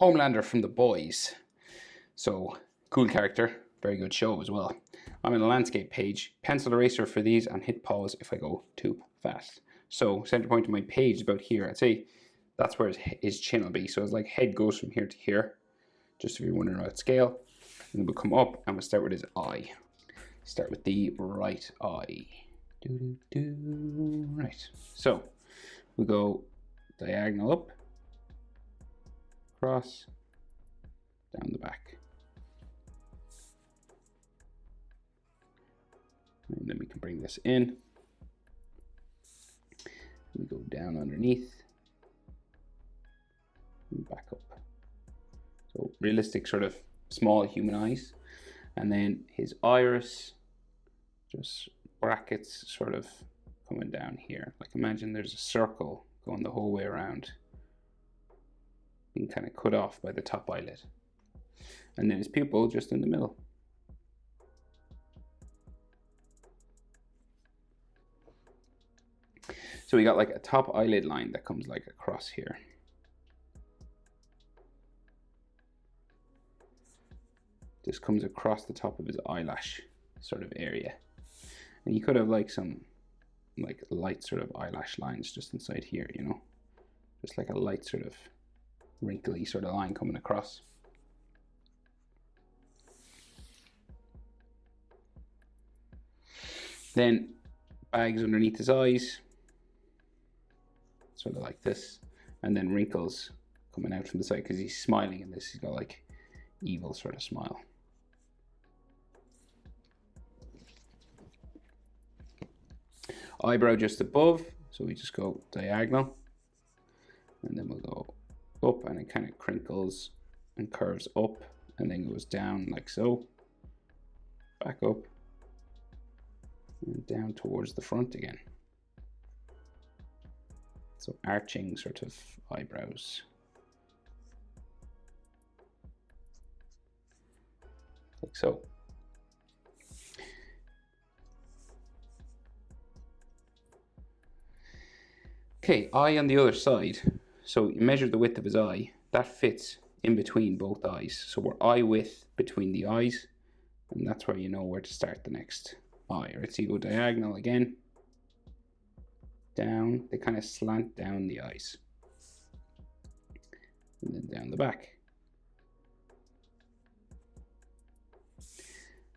Homelander from The Boys. So, cool character, very good show as well. I'm in the landscape page, pencil eraser for these, and hit pause if I go too fast. So, center point of my page is about here. I'd say that's where his chin will be. So it's like head goes from here to here, just if you're wondering about scale. And then we'll come up and we'll start with his eye. Start with the right eye. Right. So we go diagonal up, across, down the back. And then we can bring this in. We go down underneath, and back up. So realistic sort of small human eyes. And then his iris, just brackets sort of coming down here. Like imagine there's a circle going the whole way around, being kind of cut off by the top eyelid. And then his pupil just in the middle. So we got like a top eyelid line that comes like across here. This comes across the top of his eyelash sort of area. And you could have like some like light sort of eyelash lines just inside here, you know, just like a light sort of wrinkly sort of line coming across. Then bags underneath his eyes, sort of like this, and then wrinkles coming out from the side because he's smiling in this. He's got like evil sort of smile. Eyebrow just above, so we just go diagonal, and then we'll go up, and it kind of crinkles and curves up and then goes down like so, back up and down towards the front again. So arching sort of eyebrows. Like so. Okay, eye on the other side. So you measure the width of his eye. That fits in between both eyes. So we're eye width between the eyes, and that's where you know where to start the next eye. Right, so you go diagonal again, down. They kind of slant down the eyes, and then down the back.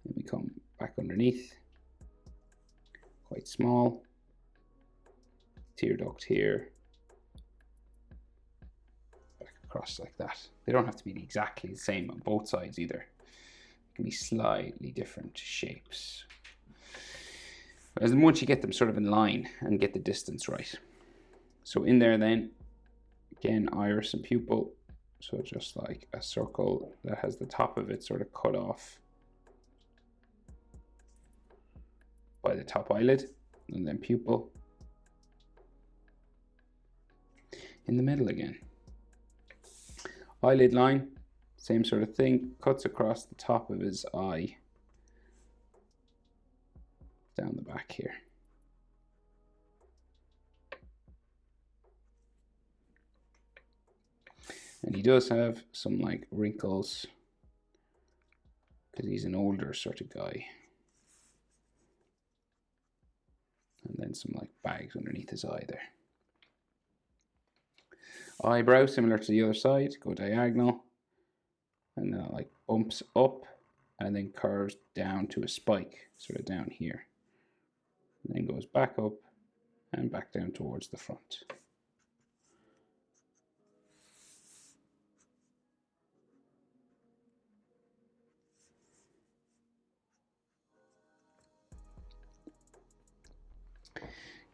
Then we come back underneath, quite small. Tear duct here, back across like that. They don't have to be exactly the same on both sides either. It can be slightly different shapes. As once you get them sort of in line and get the distance right. So in there then, again, iris and pupil. So just like a circle that has the top of it sort of cut off by the top eyelid, and then pupil. In the middle again. Eyelid line, same sort of thing, cuts across the top of his eye, down the back here. And he does have some like wrinkles because he's an older sort of guy. And then some like bags underneath his eye there. Eyebrow, similar to the other side, go diagonal, and then it like bumps up and then curves down to a spike, sort of down here. And then goes back up and back down towards the front.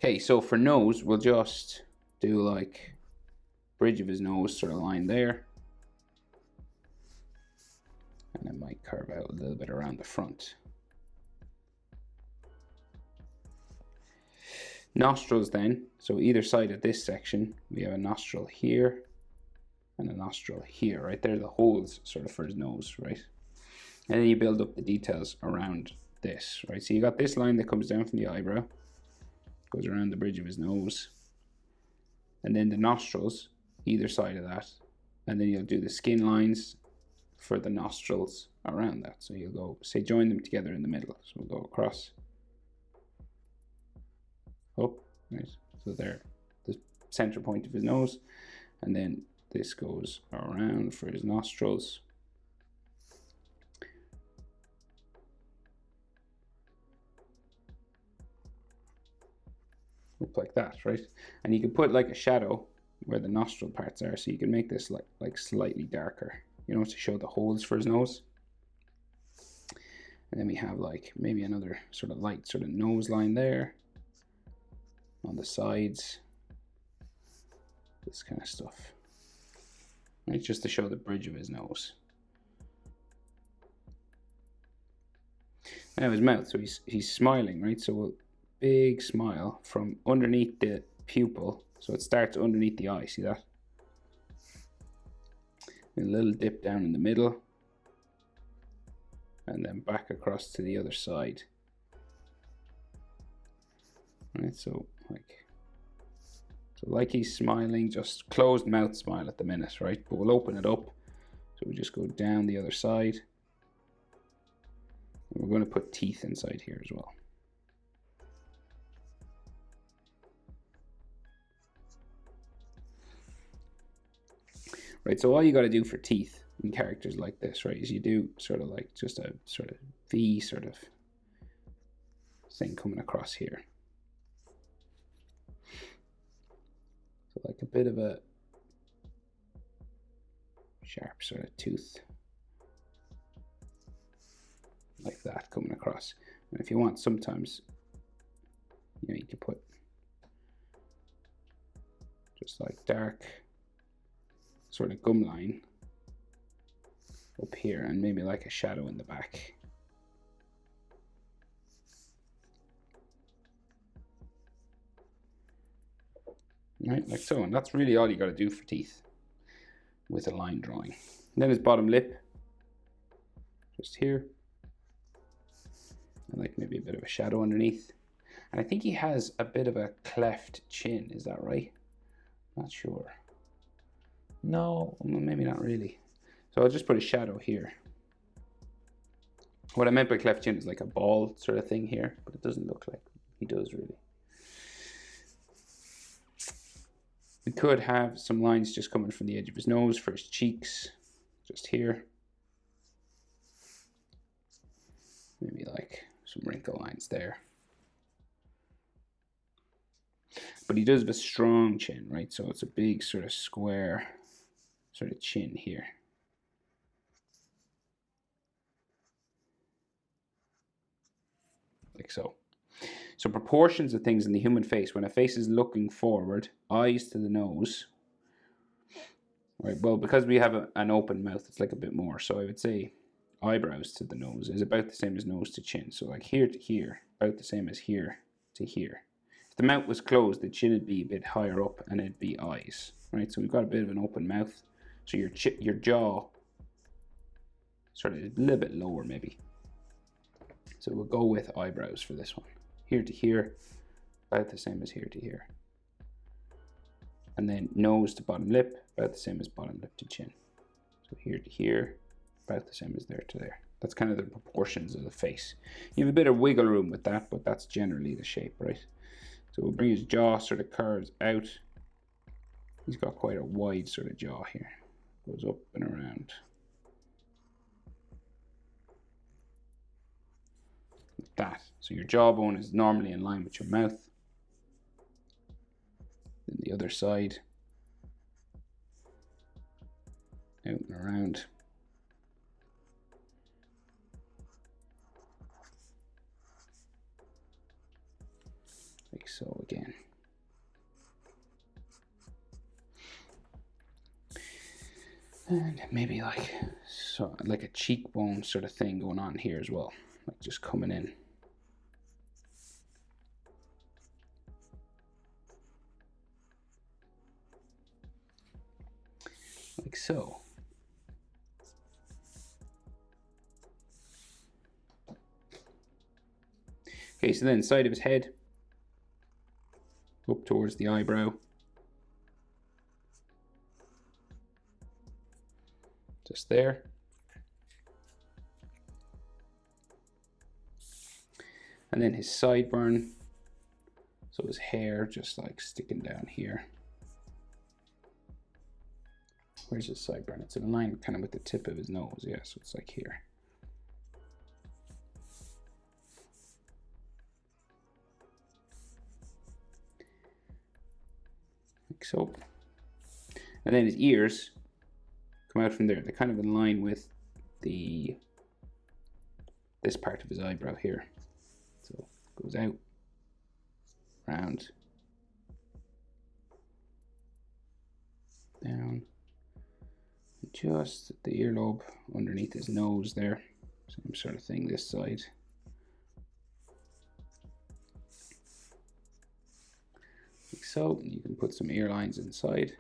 Okay, so for nose, we'll just do like bridge of his nose sort of line there, and it might curve out a little bit around the front. Nostrils then, so either side of this section we have a nostril here and a nostril here. Right there, the holes sort of for his nose, right? And then you build up the details around this, right? So you got this line that comes down from the eyebrow, goes around the bridge of his nose, and then the nostrils either side of that and then you'll do the skin lines for the nostrils around that. So you'll go, say, join them together in the middle. So we'll go across, up, right? So there, the center point of his nose, and then this goes around for his nostrils. Up like that, right? And you can put like a shadow where the nostril parts are, so you can make this like slightly darker, you know, to show the holes for his nose. And then we have like maybe another sort of light sort of nose line there on the sides, this kind of stuff, right? Just to show the bridge of his nose. Now his mouth, so he's smiling, right? So we'll big smile from underneath the pupil, so it starts underneath the eye, see that? A little dip down in the middle, and then back across to the other side. Right, so like he's smiling, just closed mouth smile at the minute, right? But we'll open it up, so we just go down the other side, and we're going to put teeth inside here as well. Right, so all you got to do for teeth in characters like this, right, is you do sort of like just a sort of V sort of thing coming across here. So like a bit of a sharp sort of tooth, like that coming across. And if you want, sometimes, you know, you can put just like dark sort of gum line up here, and maybe like a shadow in the back. Right, like so, and that's really all you got to do for teeth with a line drawing. And then his bottom lip, just here, and like maybe a bit of a shadow underneath. And I think he has a bit of a cleft chin, is that right? Not sure. No, maybe not really. So I'll just put a shadow here. What I meant by cleft chin is like a bald sort of thing here, but it doesn't look like he does really. We could have some lines just coming from the edge of his nose for his cheeks, just here. Maybe like some wrinkle lines there. But he does have a strong chin, right? So it's a big sort of square sort of chin here. Like so. So proportions of things in the human face, when a face is looking forward, eyes to the nose, right? Well, because we have an open mouth, it's like a bit more. So I would say eyebrows to the nose is about the same as nose to chin. So like here to here, about the same as here to here. If the mouth was closed, the chin would be a bit higher up and it'd be eyes, right? So we've got a bit of an open mouth. So your jaw sort of a little bit lower maybe. So we'll go with eyebrows for this one. Here to here, about the same as here to here. And then nose to bottom lip, about the same as bottom lip to chin. So here to here, about the same as there to there. That's kind of the proportions of the face. You have a bit of wiggle room with that, but that's generally the shape, right? So we'll bring his jaw sort of curves out. He's got quite a wide sort of jaw here. Goes up and around. Like that. So your jawbone is normally in line with your mouth. Then the other side. Out and around. Like so again. And maybe like a cheekbone sort of thing going on here as well, like just coming in. Like so. Okay, so then side of his head, up towards the eyebrow. just there. And then his sideburn, so his hair just like sticking down here. Where's his sideburn? It's in line kind of with the tip of his nose, yeah, so it's like here. Like so. And then his ears come out from there. They're kind of in line with this part of his eyebrow here. So it goes out, round, down, just the earlobe underneath his nose there. Same sort of thing this side. Like so. You can put some ear lines inside.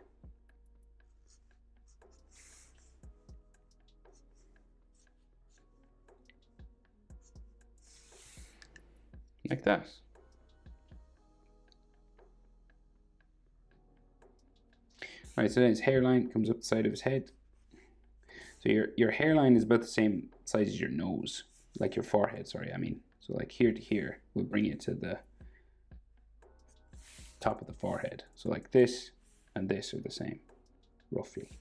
Like that. Alright, so then his hairline comes up the side of his head. So your hairline is about the same size as your nose, like your forehead, sorry, I mean. So like here to here will bring you to the top of the forehead. So like this and this are the same, roughly.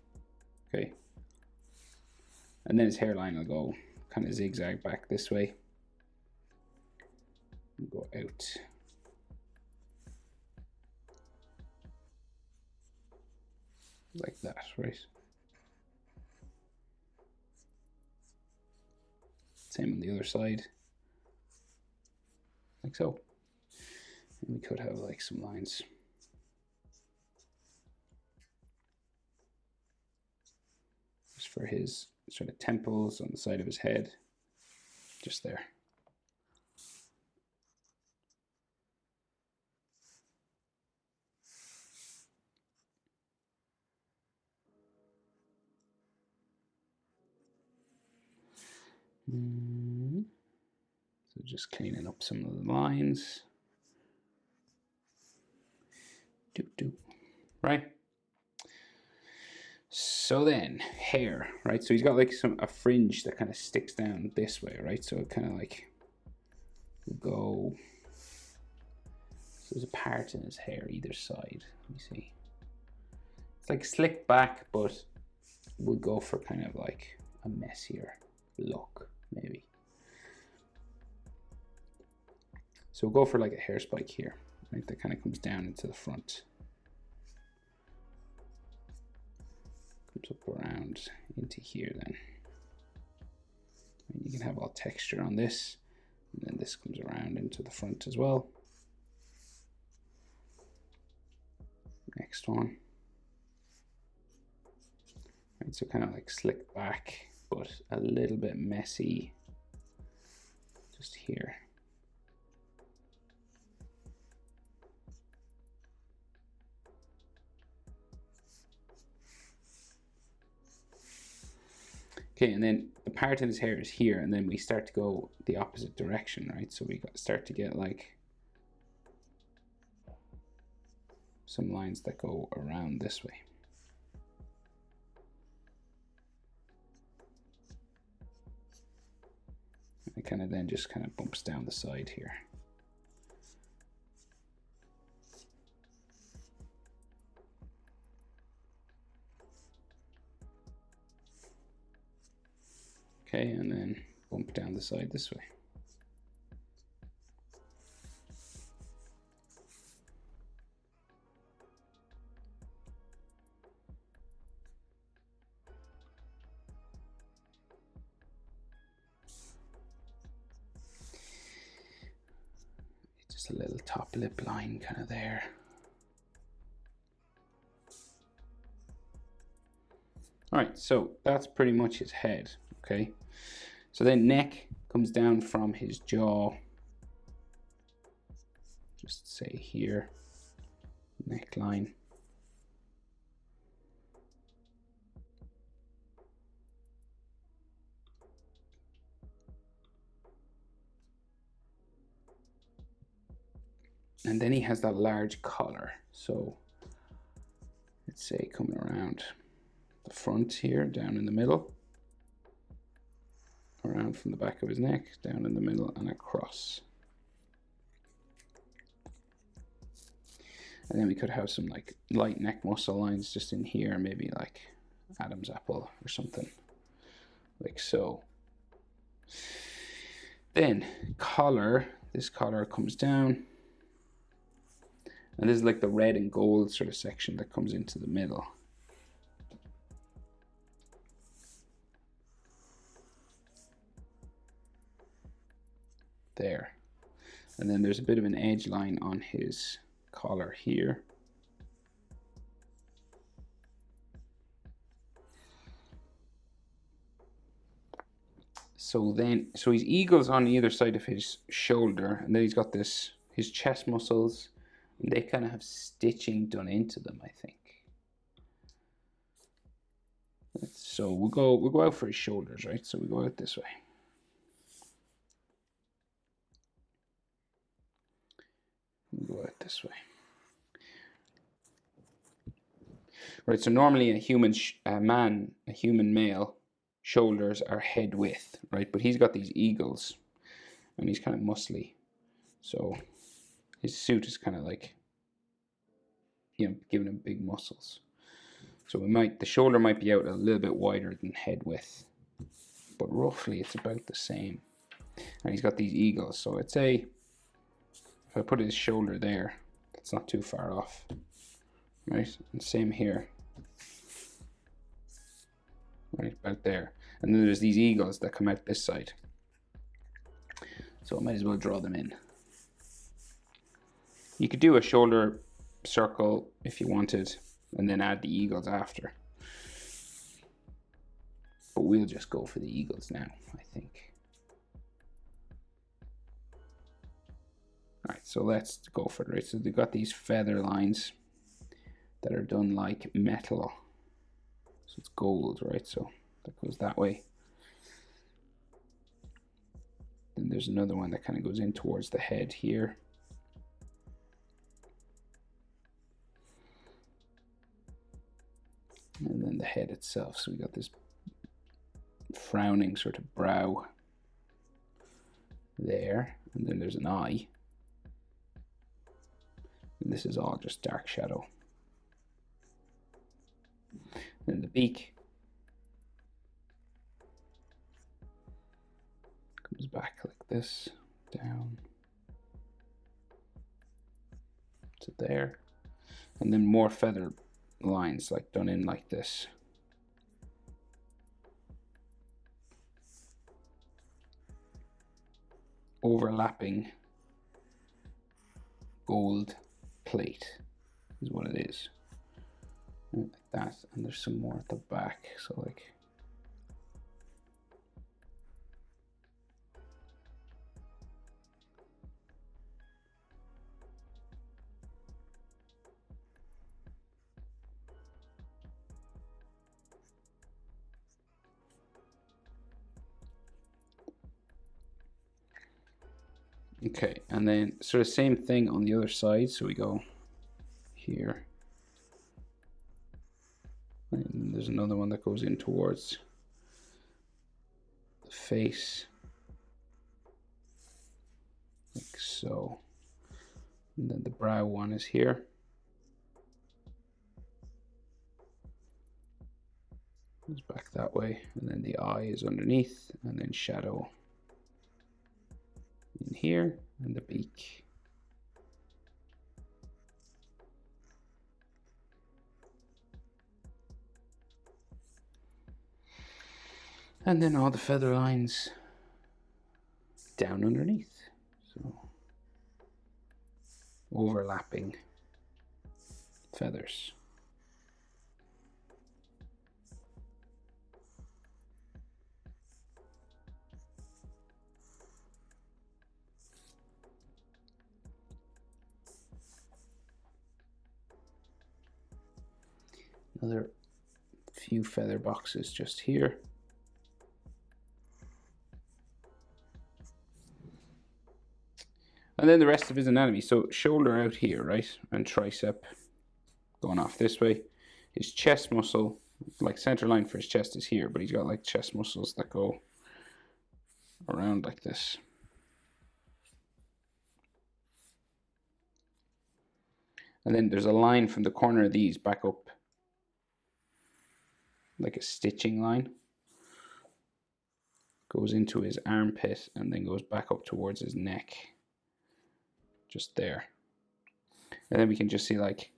Okay. And then his hairline will go kind of zigzag back this way. And go out. Like that, right? Same on the other side. Like so. And we could have like some lines. Just for his sort of temples on the side of his head. Just there. So just cleaning up some of the lines. Right? So then, hair, right? So he's got like a fringe that kind of sticks down this way, right? So it kind of like go. So there's a part in his hair either side. Let me see. It's like slicked back, but we'll go for kind of like a messier look, maybe. So we'll go for like a hair spike here, right? That kind of comes down into the front. Comes up around into here then. And you can have all texture on this. And then this comes around into the front as well. Next one. Right, so kind of like slick back, but a little bit messy just here. Okay, and then the part in his hair is here, and then we start to go the opposite direction, right? So we start to get like some lines that go around this way. It kind of then just kind of bumps down the side here. Okay, and then bump down the side this way. Just a little top lip line kind of there. All right, so that's pretty much his head, okay? So then neck comes down from his jaw. Just say here, neckline. And then he has that large collar. So let's say coming around the front here, down in the middle. around from the back of his neck, down in the middle and across. And then we could have some like light neck muscle lines just in here, maybe like Adam's apple or something, like so. Then collar, this collar comes down, and this is like the red and gold sort of section that comes into the middle. There. And then there's a bit of an edge line on his collar here. So his eagles on either side of his shoulder, and then he's got his chest muscles, and they kind of have stitching done into them, I think. So we'll go out for his shoulders, right? So we go out this way. We'll go out this way. Right, so normally a human male, shoulders are head width, right? But he's got these eagles, and he's kind of muscly. So his suit is kind of like, giving him big muscles. So the shoulder might be out a little bit wider than head width, but roughly it's about the same. And he's got these eagles, so I'd say if I put his shoulder there, that's not too far off, right? And same here, right about there. And then there's these eagles that come out this side, so I might as well draw them in. You could do a shoulder circle if you wanted, and then add the eagles after. But we'll just go for the eagles now, I think. Alright, so let's go for it, right? So they've got these feather lines that are done like metal. So it's gold, right? So that goes that way. Then there's another one that kind of goes in towards the head here. And then the head itself. So we got this frowning sort of brow there. And then there's an eye. And this is all just dark shadow. Then the beak comes back like this, down to there. And then more feather lines like done in like this. Overlapping gold plate is what it is. Like that, and there's some more at the back, so like okay, and then sort of same thing on the other side. So we go here, and there's another one that goes in towards the face, like so. And then the brow one is here. Goes back that way, and then the eye is underneath, and then shadow in here, and the beak. And then all the feather lines down underneath. So overlapping feathers. Another few feather boxes just here. And then the rest of his anatomy. So shoulder out here, right? And tricep going off this way. His chest muscle, like center line for his chest is here, but he's got like chest muscles that go around like this. And then there's a line from the corner of these back up, like a stitching line. Goes into his armpit and then goes back up towards his neck. Just there. And then we can just see like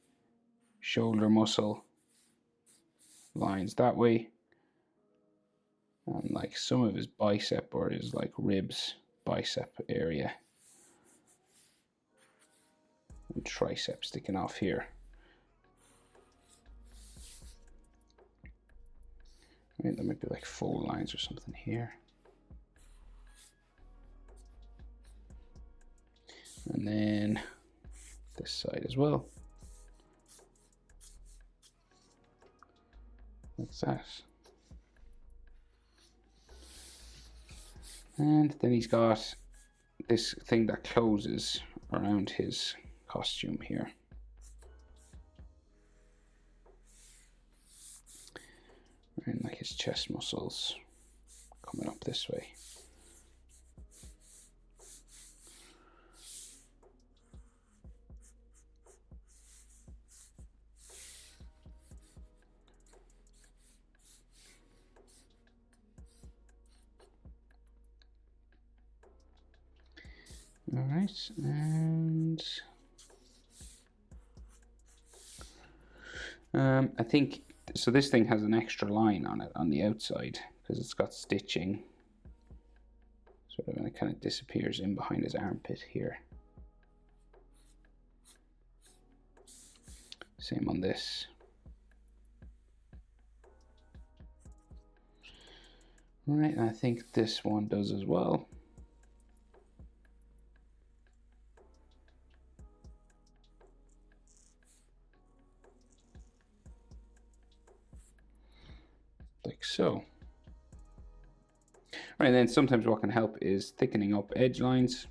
shoulder muscle lines that way. And like some of his bicep or his like ribs, bicep area. And tricep sticking off here. Right, there might be like fold lines or something here. And then this side as well. Like that. And then he's got this thing that closes around his costume here. And like his chest muscles coming up this way. All right, and I think, so this thing has an extra line on it on the outside because it's got stitching. Sort of, and it kind of disappears in behind his armpit here. Same on this. All right, and I think this one does as well. Like so. Right, and then sometimes what can help is thickening up edge lines.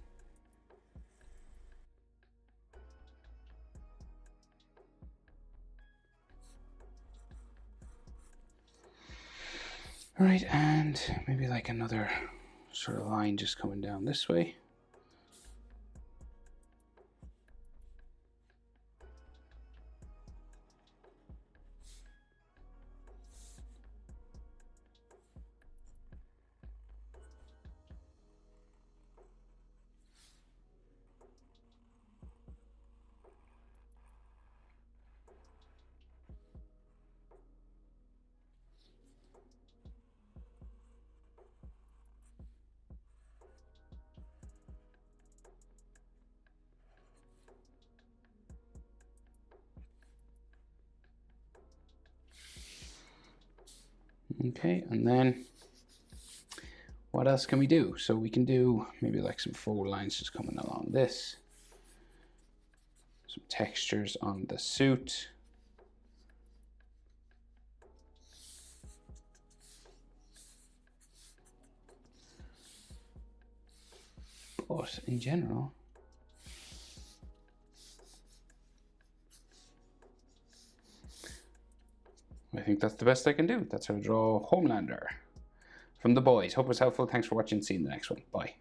All right, and maybe like another sort of line just coming down this way. Okay, and then what else can we do? So we can do maybe like some fold lines just coming along this. Some textures on the suit. But in general, I think that's the best I can do. That's how to draw Homelander from the boys. Hope it was helpful. Thanks for watching. See you in the next one. Bye.